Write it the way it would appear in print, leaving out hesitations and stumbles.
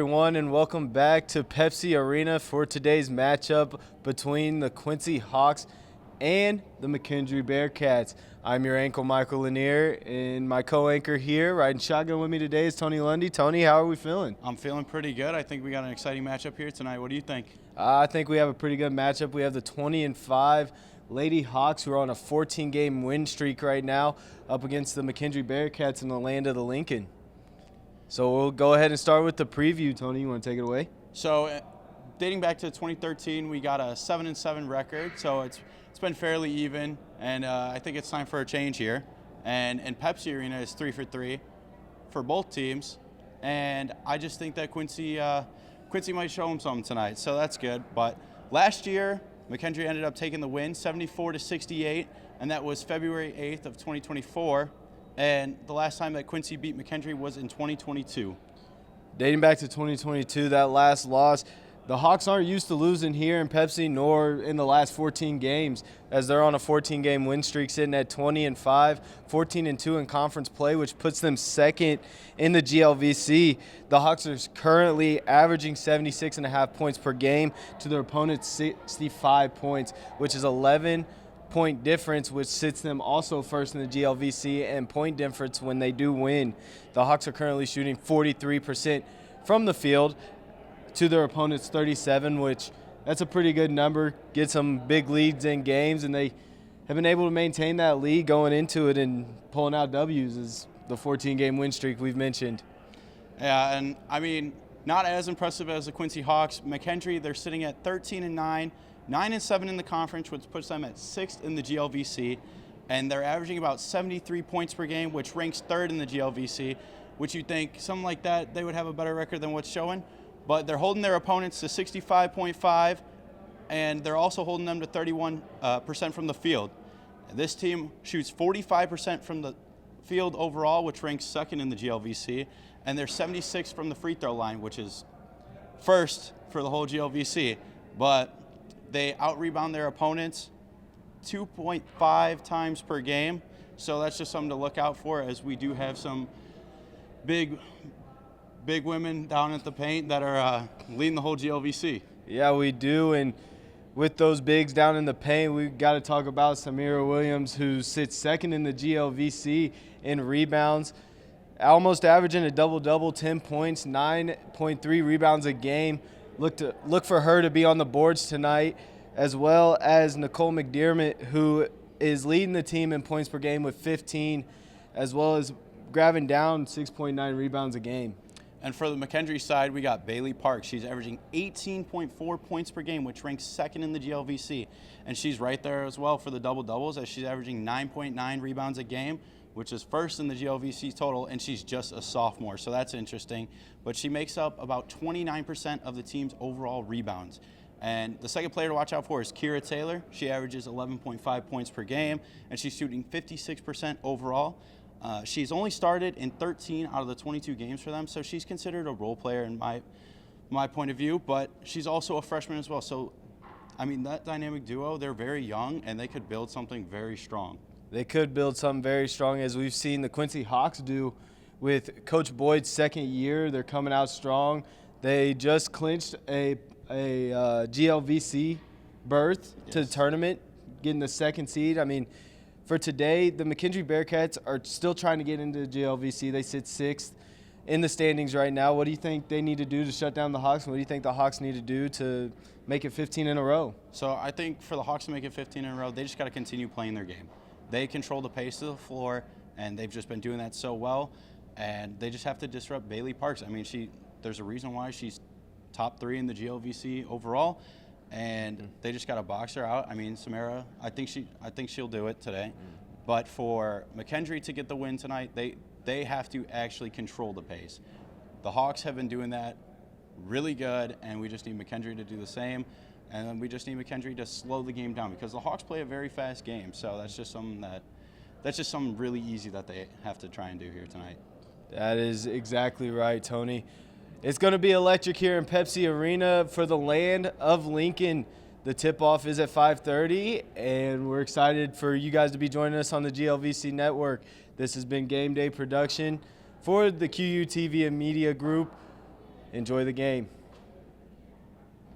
everyone, and welcome back to Pepsi Arena for today's matchup between the Quincy Hawks and the McKendree Bearcats. I'm your anchor, Michael Lanier, and my co-anchor here, riding shotgun with me today, is Tony Lundy. Tony, how are we feeling? I'm feeling pretty good. I think we got an exciting matchup here tonight. What do you think? I think we have a pretty good matchup. We have the 20-5 Lady Hawks, who are on a 14-game win streak right now, up against the McKendree Bearcats in the land of the Lincoln. So we'll go ahead and start with the preview. Tony, you want to take it away? So, dating back to 2013, we got a 7-7 record. So it's been fairly even, and I think it's time for a change here. And Pepsi Arena is 3-for-3 for both teams, and I just think that Quincy might show them something tonight. So that's good. But last year, McKendree ended up taking the win, 74-68, and that was February 8th of 2024. And the last time that Quincy beat McKendree was in 2022. Dating back to 2022, that last loss, the Hawks aren't used to losing here in Pepsi nor in the last 14 games, as they're on a 14-game win streak sitting at 20-5, 14-2 in conference play, which puts them second in the GLVC. The Hawks are currently averaging 76.5 points per game to their opponent's 65 points, which is 11-point difference, which sits them also first in the GLVC, and point difference when they do win. The Hawks are currently shooting 43% from the field to their opponent's 37, which that's a pretty good number. Get some big leads in games, and they have been able to maintain that lead going into it and pulling out W's as the 14-game win streak we've mentioned. Yeah, and I mean, not as impressive as the Quincy Hawks. McKendree, they're sitting at 13-9, 9-7 in the conference, which puts them at 6th in the GLVC, and they're averaging about 73 points per game, which ranks 3rd in the GLVC, which you'd think something like that, they would have a better record than what's showing. But they're holding their opponents to 65.5, and they're also holding them to 31% from the field. This team shoots 45% from the field overall, which ranks 2nd in the GLVC, and they're 76 from the free throw line, which is 1st for the whole GLVC. But they out-rebound their opponents 2.5 times per game, so that's just something to look out for, as we do have some big women down at the paint that are leading the whole GLVC. Yeah, we do, and with those bigs down in the paint, we've got to talk about Samira Williams, who sits 2nd in the GLVC in rebounds, almost averaging a double-double, 10 points, 9.3 rebounds a game. Look for her to be on the boards tonight, as well as Nicole McDermott, who is leading the team in points per game with 15, as well as grabbing down 6.9 rebounds a game. And for the McKendree side, we got Bailey Parks. She's averaging 18.4 points per game, which ranks 2nd in the GLVC. And she's right there as well for the double-doubles, as she's averaging 9.9 rebounds a game, which is 1st in the GLVC total, and she's just a sophomore, so that's interesting. But she makes up about 29% of the team's overall rebounds. And the second player to watch out for is Kira Taylor. She averages 11.5 points per game, and she's shooting 56% overall. She's only started in 13 out of the 22 games for them, so she's considered a role player in my point of view, but she's also a freshman as well. So, I mean, that dynamic duo, they're very young, and they could build something very strong. They could build something very strong, as we've seen the Quincy Hawks do with Coach Boyd's 2nd year. They're coming out strong. They just clinched a GLVC berth to the tournament, getting the 2nd seed. I mean, for today, the McKendree Bearcats are still trying to get into the GLVC. They sit 6th in the standings right now. What do you think they need to do to shut down the Hawks? What do you think the Hawks need to do to make it 15 in a row? So I think for the Hawks to make it 15 in a row, they just got to continue playing their game. They control the pace of the floor, and they've just been doing that so well. And they just have to disrupt Bailey Parks. I mean, there's a reason why she's top 3 in the GLVC overall. And they just got to box her out. I mean, Samara, I think she'll do it today. But for McKendree to get the win tonight, they have to actually control the pace. The Hawks have been doing that really good, and we just need McKendree to do the same. And then we just need McKendree to slow the game down, because the Hawks play a very fast game. So that's just something really easy that they have to try and do here tonight. That is exactly right, Tony. It's going to be electric here in Pepsi Arena for the land of Lincoln. The tip-off is at 5:30, and we're excited for you guys to be joining us on the GLVC Network. This has been Game Day production for the QUTV and Media Group. Enjoy the game.